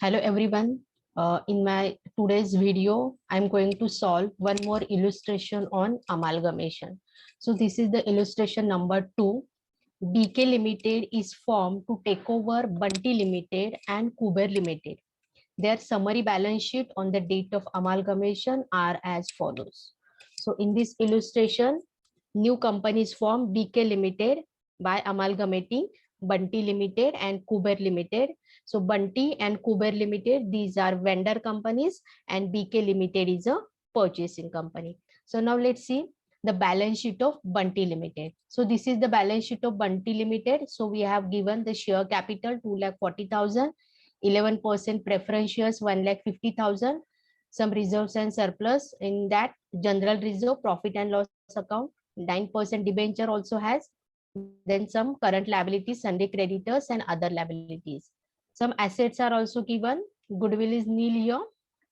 Hello everyone. In my today's video, I'm going to solve one more illustration on amalgamation. So this is the illustration number 2. BK Limited is formed to take over Bunti Limited and Kuber Limited. Their summary balance sheet on the date of amalgamation are as follows. So in this illustration, new company is formed, BK Limited, by amalgamating Bunti Limited and Kuber Limited. So Bunti and Kuber Limited, these are vendor companies, and BK Limited is a purchasing company. So now let's see the balance sheet of Bunti Limited. So this is the balance sheet of Bunti Limited. So we have given the share capital 2,40,000, 11% preference shares 1,50,000, some reserves and surplus. In that, general reserve, profit and loss account, 9% debenture also has, then some current liabilities, sundry creditors and other liabilities. Some assets are also given. Goodwill is nil here.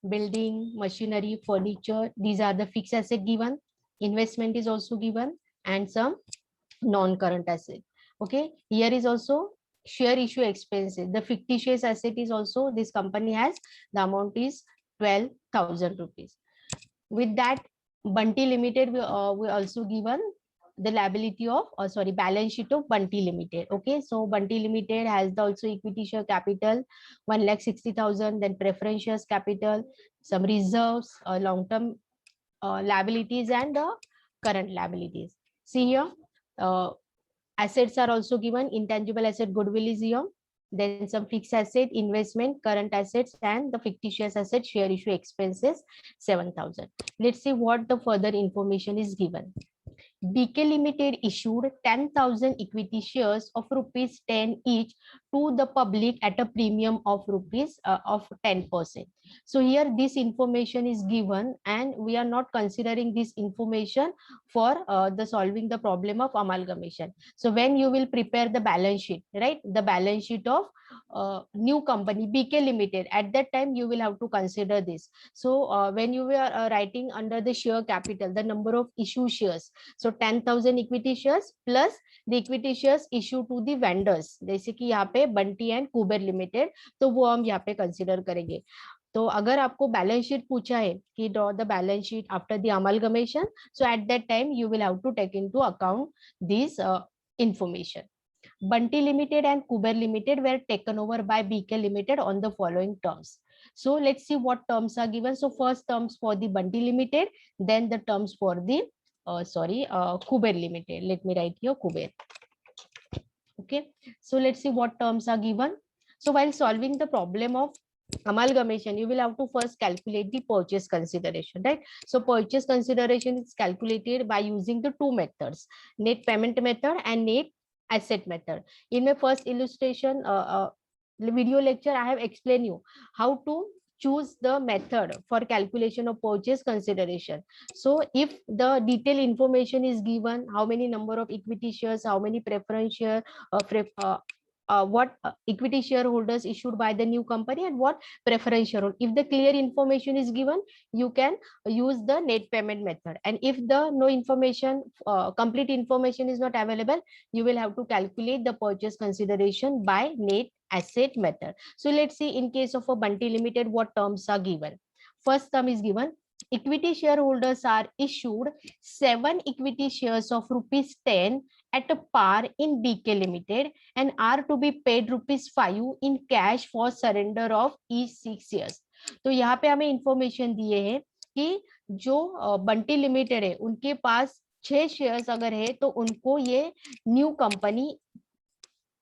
Building, machinery, furniture, these are the fixed asset given. Investment is also given, and some non-current asset. Okay, here is also share issue expenses. The fictitious asset is also, this company has, the amount is 12,000 rupees. With that, Bunti Limited we also given the liability of, balance sheet of Bunti Limited. Okay, so Bunti Limited has the also equity share capital 1,60,000, then preference shares capital, some reserves, long-term liabilities and current liabilities. See here, assets are also given. Intangible asset, goodwill is here. Then some fixed asset, investment, current assets, and the fictitious asset, share issue expenses, 7,000. Let's see what the further information is given. BK Limited issued 10,000 equity shares of rupees 10 each to the public at a premium of rupees of 10%. So here this information is given, and we are not considering this information for the solving the problem of amalgamation. So when you will prepare the balance sheet, right, the balance sheet of new company BK Limited, at that time you will have to consider this. So when you are writing under the share capital, the number of issue shares, so 10,000 equity shares plus the equity shares issue to the vendors, जैसे कि यहाँ पे Bunty and Kuber limited, तो वो हम यहाँ पे consider करेंगे. तो अगर आपको बैलेंस शीट पूछा है कि draw the balance sheet after the amalgamation, so at that time you will have to take into account this information. Bunti Limited and Kuber Limited were taken over by BK Limited on the following terms. So let's see what terms are given. So first terms for the Bunti Limited, then the terms for the Kuber Limited. Let me write here Kuber. Okay, so let's see what terms are given. So while solving the problem of amalgamation, you will have to first calculate the purchase consideration, right? So purchase consideration is calculated by using the two methods, net payment method and net asset method. In my first illustration video lecture, I have explained you how to choose the method for calculation of purchase consideration. So if the detailed information is given, how many number of equity shares, how many preference share, what equity shareholders issued by the new company, and what preference shareholder, if the clear information is given, you can use the net payment method. And if the no information, complete information is not available, you will have to calculate the purchase consideration by net asset method. So let's see in case of a Bunti Limited what terms are given. First term is given, equity shareholders are issued 7 equity shares of rupees 10 at a par in BK Limited and are to be paid rupees 5 in cash for surrender of each 6 years. तो यहाँ पे हमें information दिए हैं कि जो Bunty limited है उनके पास 6 शेयर्स अगर है तो उनको ये new company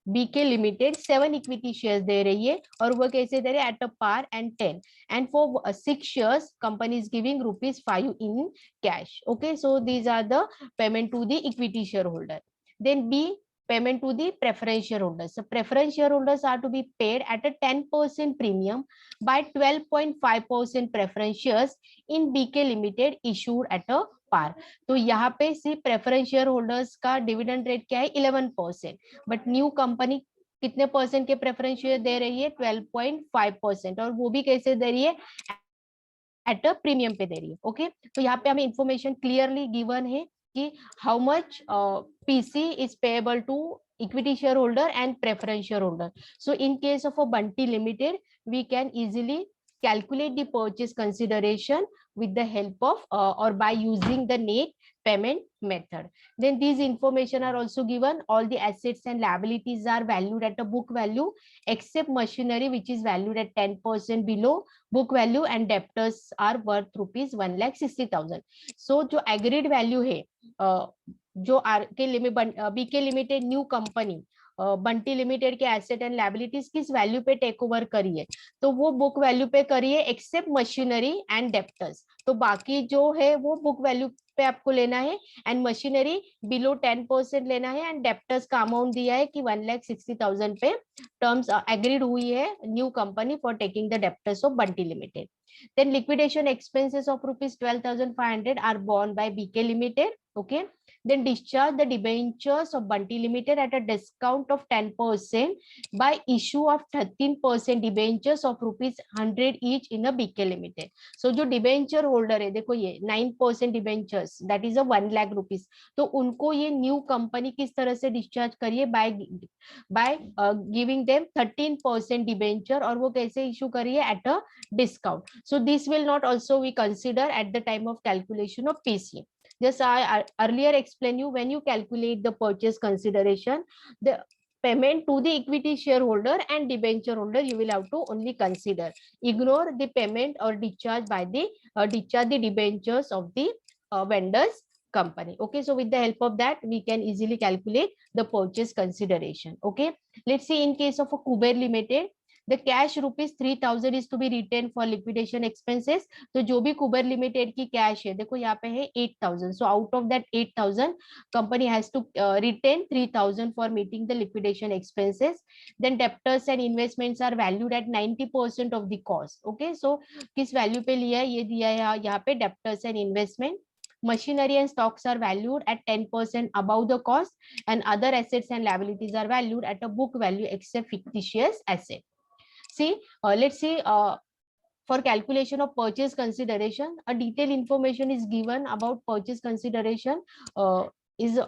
BK Limited 7 equity shares दे रही है, और वो कैसे दे रहे हैं, at a par and 10, and for 6 shares company is giving rupees 5 in cash. Okay, so these are the payment to the equity shareholder. Then B, payment to the preference shareholders. So preference shareholders are to be paid at a 10% premium by 12.5% preference shares in BK Limited issued at a पार. तो यहाँ पे सिर्फ preference share holders का dividend rate क्या है, 11%, but new company कितने percent के preference share दे रही है, 12.5%, और वो भी कैसे दे रही है, एट अ प्रीमियम पे दे रही है. ओके, तो यहाँ पे हमें इंफॉर्मेशन क्लियरली गिवन है कि how much PC is payable to equity shareholder and preference shareholder. So in case of a Bunty Limited, we can easily calculate the purchase consideration with the help of or by using the net payment method. Then these information are also given. All the assets and liabilities are valued at a book value except machinery, which is valued at 10% below book value, and debtors are worth rupees 1,60,000. So जो agreed value है जो BK limited new company Bunti limited के asset and liabilities किस value पे take over करिए, तो वो book value पे करिए एक्सेप्ट मशीनरी एंड डेप्टर्स. तो बाकी जो है वो बुक वैल्यू पे आपको लेना है एंड मशीनरी बिलो 10% लेना है एंड डेप्टर्स का अमाउंट दिया है कि 1,60,000 पे टर्म्स एग्रीड हुई है new company for taking the debtors of Bunty limited. Then liquidation expenses of rupees 12,500 are borne by BK Limited. Okay. Then discharge the debentures of Bunty Limited at a discount of 10% by issue of 13% debentures of rupees 100 each in a BK Limited. So जो debenture holder है, देखो ये 9% debentures, that is a 1 lakh rupees. तो उनको ये new company किस तरह से discharge करिए by giving them 13% debenture, और वो कैसे issue करिए at a discount. So this will not also we consider at the time of calculation of PC. Just I earlier explained you, when you calculate the purchase consideration, the payment to the equity shareholder and debenture holder you will have to only consider. Ignore the payment or discharge by the discharge the debentures of the vendors company. Okay, so with the help of that we can easily calculate the purchase consideration. Okay, let's see in case of a Kuber Limited, the cash rupees 3,000 is to be retained for liquidation expenses. तो जो भी कुबर limited की cash है, देखो यहाँ पे है 8,000. So out of that 8,000, company has to retain 3,000 for meeting the liquidation expenses. Then debtors and investments are valued at 90% of the cost. Okay, so किस वैल्यू पे लिया है, ये दिया है यहाँ पे debtors and investment. Machinery and stocks are valued at 10% above the cost, and other assets and liabilities are valued at a book value except fictitious asset. See, let's see, for calculation of purchase consideration, a detailed information is given about purchase consideration. Is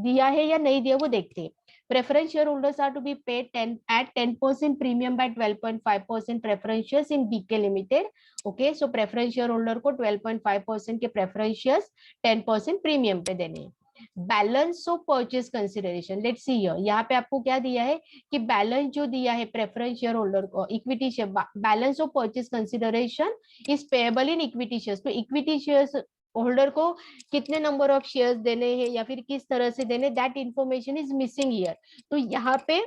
दिया है या नहीं दिया वो देखते हैं. Preference shareholders are to be paid 10% premium by 12.5% preference shares in BK Limited. Okay, so preference shareholder को 12.5% के preference shares 10% premium पे देने हैं. Balance of purchase consideration, let's see here, यहाँ पे आपको क्या दिया है कि बैलेंस जो दिया है प्रेफरेंस शेयर होल्डर को equity share, balance of purchase consideration is payable in equity shares. तो इक्विटी शेयर्स होल्डर को कितने नंबर ऑफ शेयर्स देने हैं या फिर किस तरह से देने, that information is missing here. तो यहाँ पे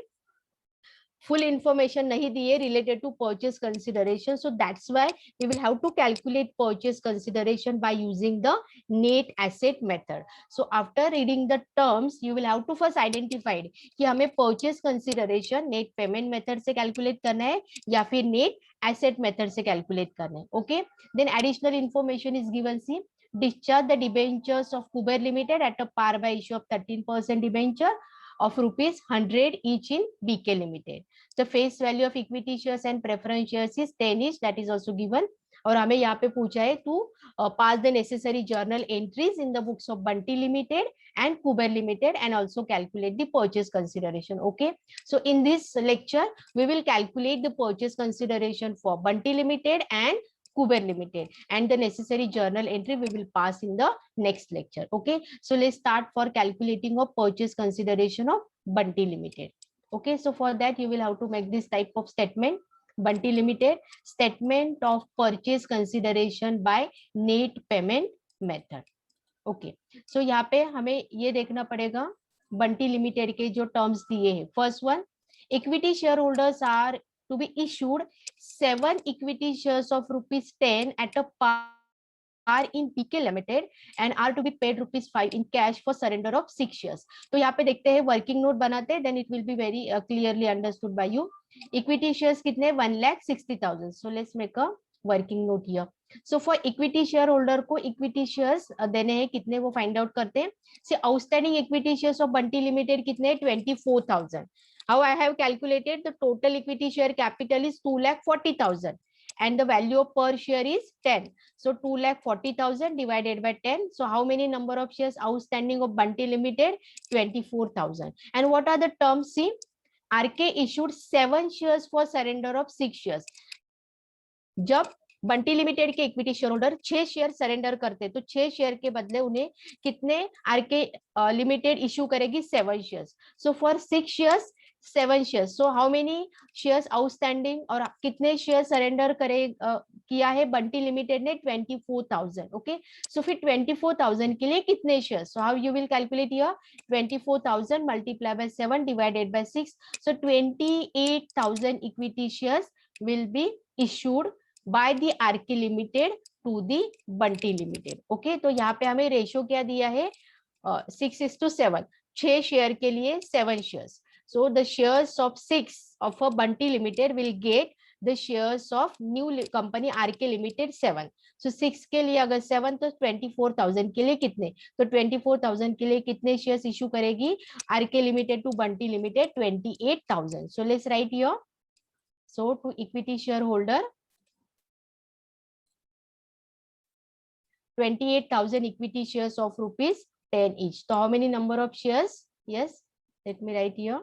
full information nahi diye related to purchase consideration. So that's why we will have to calculate purchase consideration by using the net asset method. So after reading the terms, you will have to first identify कि हमें purchase consideration net payment method से calculate करना है या फिर net asset method से calculate करना है. Okay, then additional information is given. See, discharge the debentures of Kuber Limited at a par by issue of 13% debenture of rupees 100 each in BK Limited. The face value of equity shares and preference shares is 10 each, that is also given. और हमें यहाँ पे पूछा है to pass the necessary journal entries in the books of Bunty Limited and Kuber Limited and also calculate the purchase consideration. Okay, so in this lecture we will calculate the purchase consideration for Bunty Limited and Kuber Limited, and the necessary journal entry we will pass in the next lecture. Okay, so let's start for calculating of purchase consideration of Bunty Limited. Okay, so for that you will have to make this type of statement. Bunty Limited, statement of purchase consideration by net payment method. Okay, so यहाँ पे हमें ये देखना पड़ेगा Bunty Limited के जो terms दिए हैं. First one, equity shareholders are to be issued 7 equity shares of rupees 10 at a par in BK Limited and are to be paid rupees 5 in cash for surrender of 6 shares. तो यहाँ पे देखते हैं working note बनाते हैं, then it will be very clearly understood by you. Equity shares कितने 1,60,000. So let's make a working note here. So for equity shareholder को equity shares देने हैं कितने वो find out करते हैं. See, outstanding equity shares of Bunty Limited कितने 24,000. How I have calculated the total equity share capital is 2,40,000 and the value of per share is 10. So 2,40,000 divided by 10. So how many number of shares outstanding of Bunty Limited? 24,000. And what are the terms? See, RK issued 7 shares for surrender of 6 shares. जब Bunty limited के equity share holder 6 share surrender करते तो 6 share के बदले उन्हें कितने R K limited issue करेगी? 7 shares. So for 6 shares 7 shares. So how many shares outstanding और कितने शेयर सरेंडर किया है बंटी लिमिटेड ने? 24,000. ओके, सो फिर 24,000 के लिए कितने shares? So how you will calculate here? 24,000 multiply by 7 divided by 6. So 28,000 equity shares will be issued by the RK Limited to the Bunty Limited. Okay, तो यहाँ पे हमें रेशियो क्या दिया है? 6:7. 6 शेयर के लिए 7 shares. So the shares of 6 of a Bunty Limited will get the shares of new company RK Limited 7. So 6 के लिए अगर 7 तो 24,000 के लिए कितने? तो 24,000 के लिए कितने शेयर्स इशू करेगी RK Limited to Bunty Limited? 28,000. So let's write here. So to equity shareholder, 28,000 equity shares of rupees 10 each. So how many number of shares? Yes, let me write here.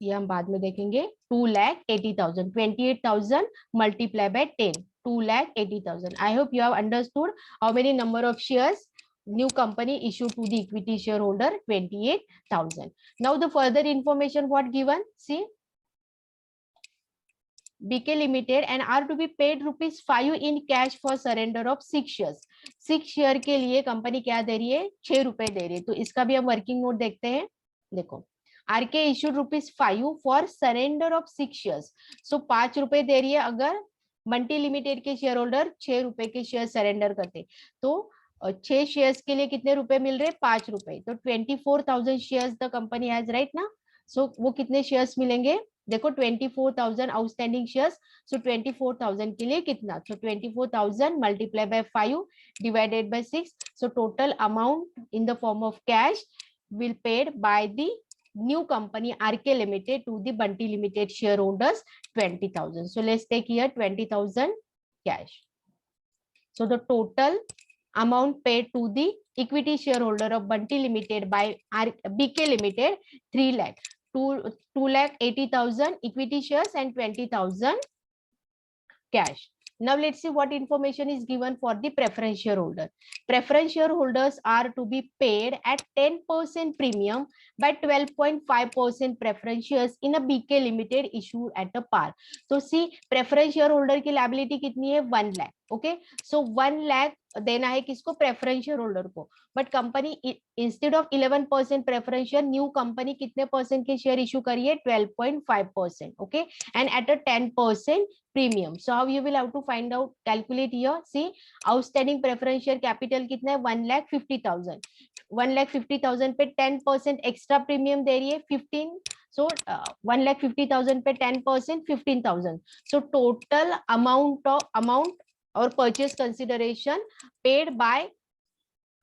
ये हम बाद में देखेंगे. 2,80,000. 28,000 multiply by 10. 2,80,000. I hope you have understood how many number of shares new company issued to the equity shareholder? 28,000. Now the further information what given? See, BK Limited and are to be paid rupees 5 in cash for surrender of 6 shares. 6 share के लिए company क्या दे रही है? 6 रुपए दे रही है. तो इसका भी हम वर्किंग नोट देखते हैं. देखो, RK issued rupees 5 for surrender of 6 shares. So 5 रुपए दे रही है अगर बंटी लिमिटेड के शेयर होल्डर 6 रुपए के शेयर सरेंडर करते. तो 6 शेयर्स के लिए कितने रुपए मिल रहे? 5 रुपए. तो 24,000 shares the company has, right ना? सो वो कितने शेयर्स मिलेंगे? देखो 24,000 आउटस्टैंडिंग शेयर्स. सो 24,000 के लिए कितना? सो 24,000 multiply by 5 divided by 6. So total amount in the form of cash will paid by the new company RK Limited to the Bunty Limited shareholders 20,000. So let's take here 20,000 cash. So the total amount paid to the equity shareholder of Bunty Limited by BK Limited 3 lakh. 2,80,000 equity shares and 20,000 cash. Now let's see what information is given for the preference shareholder. Preference shareholders are to be paid at 10% premium by 12.5% preference shares in a BK Limited issued at a par. So see, preference shareholder की liability कितनी है? 1 lakh. Okay, so 1 lakh देना है किसको? Preference share holder को. But company instead of 11% preference share, new company कितने percent के share issue करिए? 12.5%. Okay, and at a 10% premium. So how you will have to find out, calculate here. See, outstanding preference share capital कितना है? 1,50,000. 1,50,000 पे 10% extra premium दे रही है 15. So 1,50,000 पे 10% 15,000. So total amount or purchase consideration paid by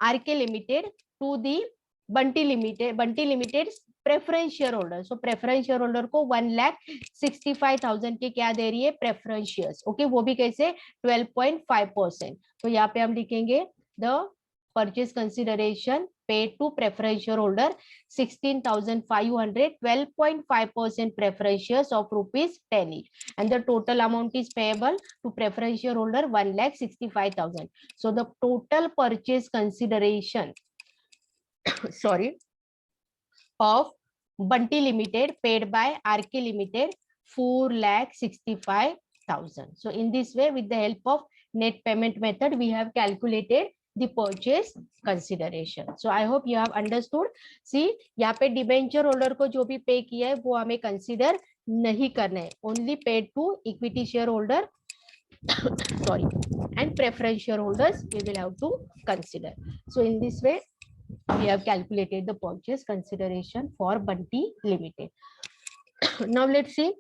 RK Limited to the Bunty Limited preference shareholder. So preference shareholder को 1,65,000 के क्या दे रही है? preference shares. Okay, वो भी कैसे? 12.5%. तो यहाँ पे हम लिखेंगे the purchase consideration paid to preference shareholder 16,500, 12.5% preference shares of rupees 10 each, and the total amount is payable to preference shareholder 1,65,000. So the total purchase consideration sorry, of Bunty Limited paid by RK Limited 4,65,000. So in this way, with the help of net payment method, we have calculated the purchase consideration. So I hope you have understood. See, यहाँ पे debenture holder को जो भी पे किया है वो हमें कंसीडर नहीं करना है. Only paid to equity shareholder sorry, and preference shareholders we will have to consider. So in this way, we have calculated the purchase consideration for Bunty Limited. Now let's see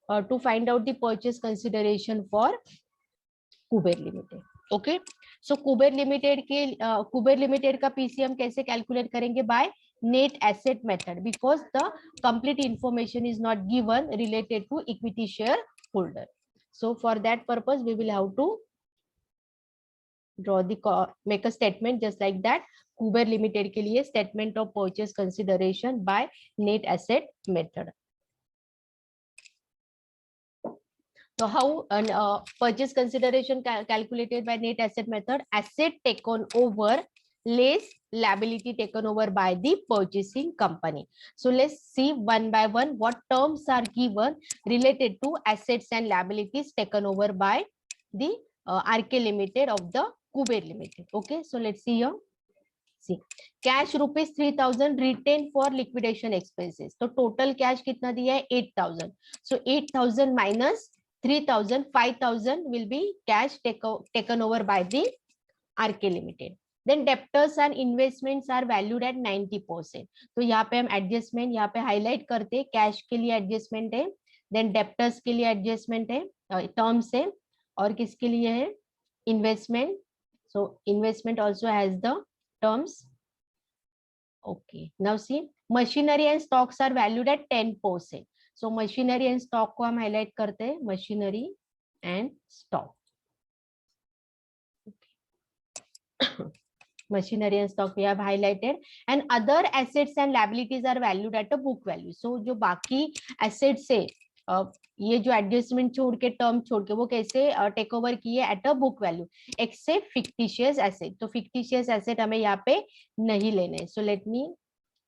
to find out the purchase consideration for Kuber Limited. Okay, so Kuber Limited के Kuber Limited का PC हम कैसे calculate करेंगे? By net asset method because the complete information is not given related to equity shareholder. So for that purpose, we will have to draw the make a statement just like that. Kuber Limited के लिए statement of purchase consideration by net asset method. So how purchase consideration calculated by net asset method? Asset taken over less liability taken over by the purchasing company. So let's see one by one what terms are given related to assets and liabilities taken over by the RK Limited of the Kuber Limited. Okay, so let's see here. See, cash rupees 3000 retained for liquidation expenses. So total cash कितना दिया है 8000. So 8000 minus 3000, 5000 will be cash taken over by the RK Limited. Then debtors and investments are valued at 90%. तो यहाँ पे हम adjustment यहाँ पे highlight करते हैं. Cash के लिए adjustment है, then debtors के लिए adjustment है, terms है, और किसके लिए है investment. So investment also has the terms. Okay, now see machinery and stocks are valued at 10%. So machinery and stock को हम highlight करते हैं, machinery and stock. Okay. Machinery and stock we have highlighted, and other assets and liabilities are valued at a book value. So जो बाकी assets है, ये जो adjustment छोड़ के टर्म छोड़ के वो कैसे टेक ओवर किए at a book value except fictitious asset. तो फिक्टिशियस एसेट हमें यहाँ पे नहीं लेने. So let me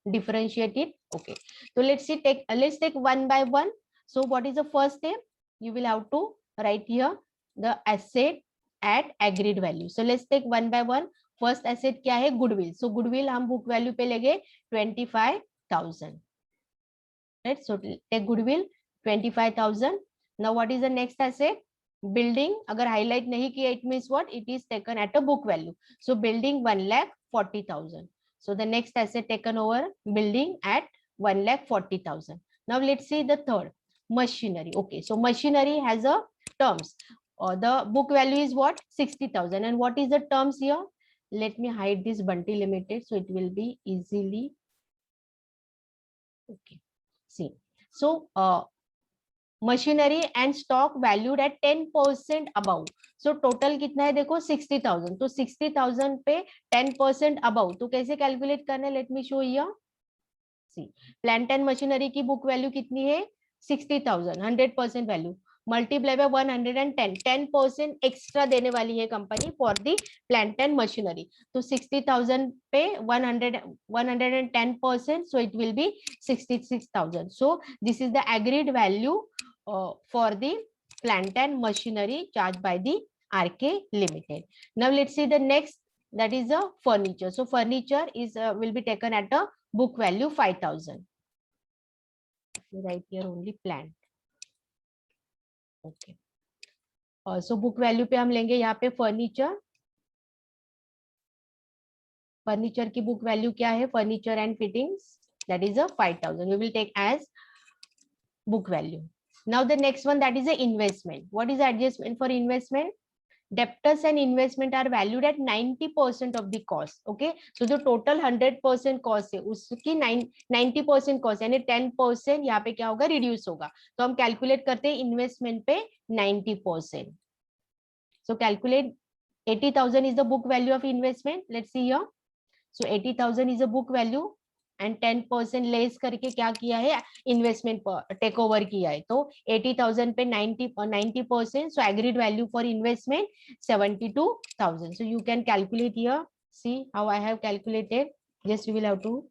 differentiate it. Okay, so let's take one by one. So what is the first step? You will have to write here the asset at agreed value. So let's take one by one. First asset क्या है? Goodwill. So goodwill हम book value पे लेंगे 25,000. Right? So take goodwill 25,000. Now what is the next asset? Building. अगर highlight नहीं किया it means what? It is taken at a book value. So building 1,40,000. So the next asset taken over, building at 1,40,000. Now let's see the third, machinery. Okay, so machinery has a terms. The book value is what? 60,000. And what is the terms here? Let me hide this Bunty Limited so it will be easily. Okay, see. So machinery and stock valued at 10% above. So total कितना है देखो 60,000. तो 60,000 पे 10% above. तो कैसे calculate करना है? Let me show you. See, plant and machinery की book value कितनी है? 60,000. 100% value. Multiply by 110. 10% extra देने वाली है company for the plant and machinery. तो 60,000 पे 110%. So it will be 66,000. So this is the agreed value for the plant and machinery charged by the RK Limited. Now let's see the next, that is the furniture. So furniture is will be taken at a book value 5,000. Right here only plant. Okay. So book value पे हम लेंगे यहाँ पे furniture. Furniture की book value क्या है? Furniture and fittings, that is a 5,000. We will take as book value. Now the next one, that is a investment. What is the adjustment for investment? Debtors and investment are valued at 90% of the cost. Okay, so the total 100% cost है उसकी 90% cost यानी 10% यहाँ पे क्या होगा? reduce होगा. तो हम calculate करते हैं investment पे 90%. So calculate 80,000 is the book value of investment. Let's see here. So 80,000 is a book value and 10% less करके क्या किया है? इन्वेस्टमेंट टेक ओवर किया है. तो 80,000 पे 90%. So agreed value for investment 72,000. So you can calculate here. See how I have calculated. Just you will have to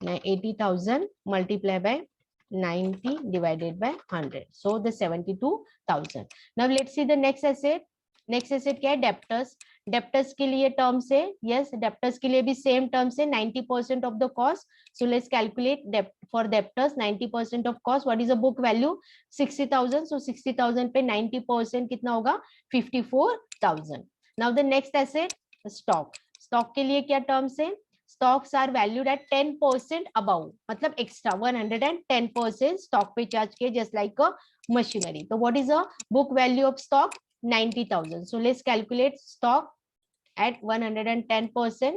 80,000 multiply by 90 divided by 100. So the 72,000. Now let's see the next asset. Next asset क्या है? Debtors. Debtors के लिए terms है. Yes, debtors के लिए भी same terms है. 90% of the cost. So let's calculate for debtors 90% of cost. What is the book value? 60,000. So 60,000 पे 90% कितना होगा? 54,000. Now the next asset stock. Stock के लिए क्या टर्म्स है? Stocks are valued at 10% above, मतलब एक्स्ट्रा 110% स्टॉक पे चार्ज किए जस्ट लाइक अ मशीनरी. तो what is a book value of stock? 90,000. So let's calculate stock at 110%.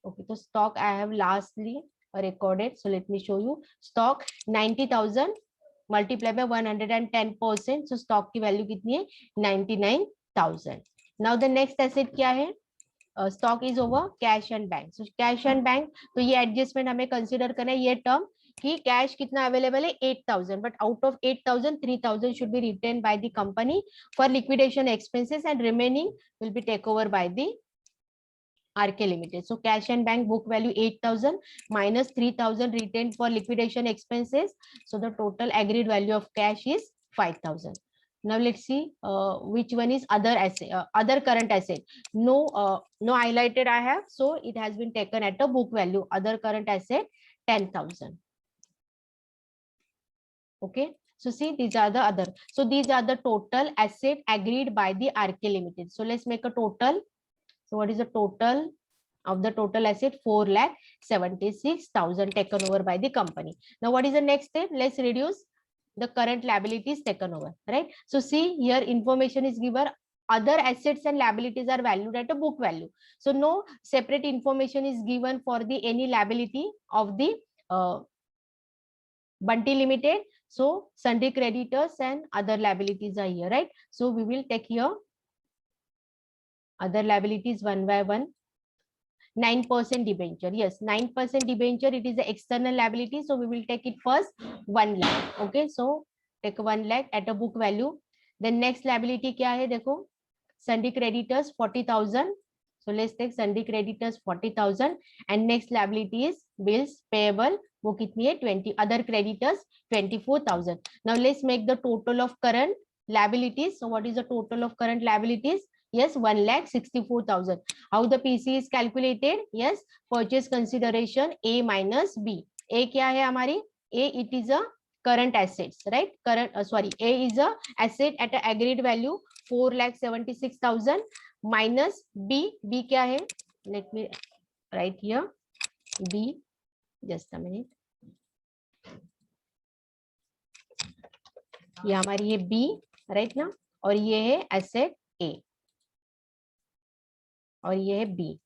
Okay, so stock I have lastly recorded. So let me show you. Stock 90,000 multiply by 110%. So stock की value कितनी है? 99,000. Now the next asset क्या है? Stock is over cash and bank. So cash and bank, तो ये adjustment हमें consider करना है ये term कि cash कितना available है 8,000, but out of 8,000 3,000 should be retained by the company for liquidation expenses and remaining will be take over by the RK Limited. So cash and bank book value 8,000 minus 3,000 retained for liquidation expenses. So the total agreed value of cash is 5,000. Now let's see which one is other asset, other current asset. No highlighted I have, so it has been taken at a book value. Other current asset 10,000. Okay. So see, these are the other. So these are the total asset agreed by the RK Limited. So let's make a total. So what is the total of the total asset? 4,76,000 taken over by the company. Now what is the next step? Let's reduce the current liabilities taken over, right? So see here information is given. Other assets and liabilities are valued at a book value. So no separate information is given for the any liability of the Bunty Limited. So sundry creditors and other liabilities are here, right? So we will take here other liabilities one by one. 9% debenture. Yes, 9% debenture. It is the external liability. So we will take it first 1 lakh. Okay, so take 1 lakh at a book value. Then next liability क्या है देखो, sundry creditors 40,000. So let's take sundry creditors 40,000 and next liability is bills payable. वो कितनी है 20. Other creditors 24,000. Now let's make the total of current liabilities. So what is the total of current liabilities? Yes, 1,64,000. How the PC is calculated? Yes, purchase consideration A minus B. A क्या है हमारी? A it is a current assets, right? Current A is a asset at a agreed value 4,76,000 minus B. B क्या है? Let me write here. B. Just a minute. ये हमारी ये B, right ना? और ये है asset A. और ये है B.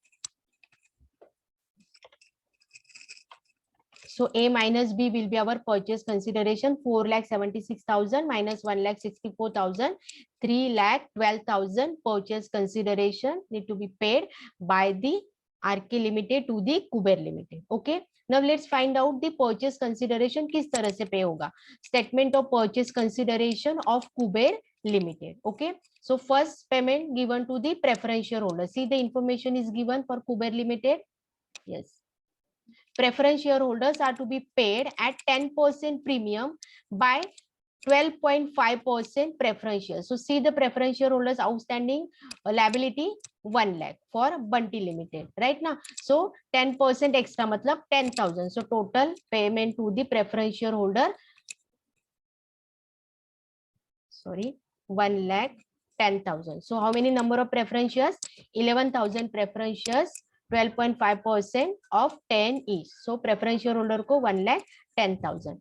So A minus B will be our purchase consideration 4,76,000 minus 1,64,000, 3,12,000 purchase consideration need to be paid by the RK Limited to the Kuber Limited. Okay. Now let's find out the purchase consideration किस तरह से pay होगा. Statement of purchase consideration of Kuber Limited. Okay. So first payment given to the preference shareholder. See the information is given for Kuber Limited. Yes. Preference shareholders are to be paid at 10% premium by 12.5% preference shares. So see the preference shareholders outstanding liability 1 lakh for Bunty Limited, right now. So 10% extra matlab 10,000. So total payment to the preference shareholder, sorry, 1,10,000. So how many number of preference shares? 11,000 preference shares. 12.5% of 10 each. So preference shareholder को 1,10,000.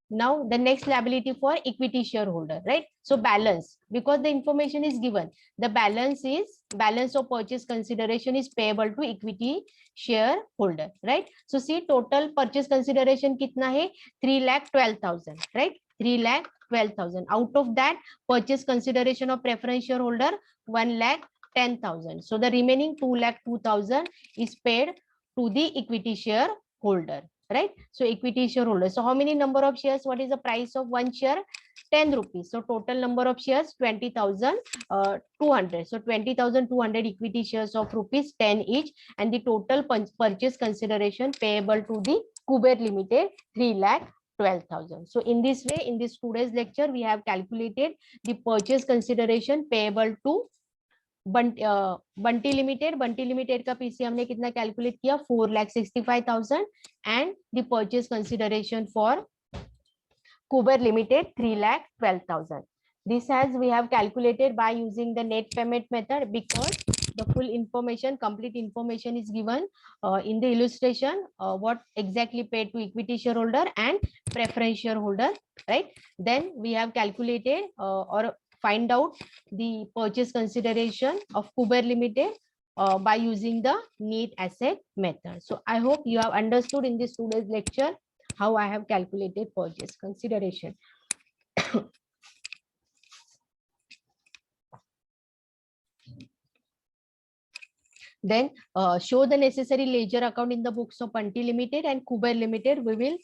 Now the next liability for equity shareholder, right? So balance, because the information is given, the balance of purchase consideration is payable to equity shareholder, right? So see total purchase consideration कितना है? 3,12,000, right? 3,12,000. Out of that purchase consideration of preference shareholder 1,10,000. So the remaining 2,02,000 is paid to the equity shareholder, right? So equity shareholder. So how many number of shares? What is the price of one share? 10 rupees. So total number of shares 20,200. So 20,200 equity shares of rupees 10 each, and the total purchase consideration payable to the Kuber Limited 3,12,000. So in this way, in this today's lecture, we have calculated the purchase consideration payable to Bunty limited का PC हमने कितना calculate किया 4,65,000 and the purchase consideration for Kuber limited 3,12,000. This has we have calculated by using the net payment method because the full information, complete information is given in the illustration, what exactly paid to equity shareholder and preference shareholder, right? Then we have calculated or find out the purchase consideration of Kuber Limited by using the net asset method. So I hope you have understood in this today's lecture how I have calculated purchase consideration. Then show the necessary ledger account in the books of Panti Limited and Kuber Limited. We will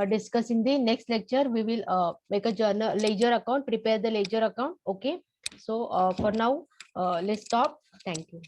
discuss in the next lecture. We will make a journal ledger account, prepare the ledger account. Okay. So for now, let's stop. Thank you.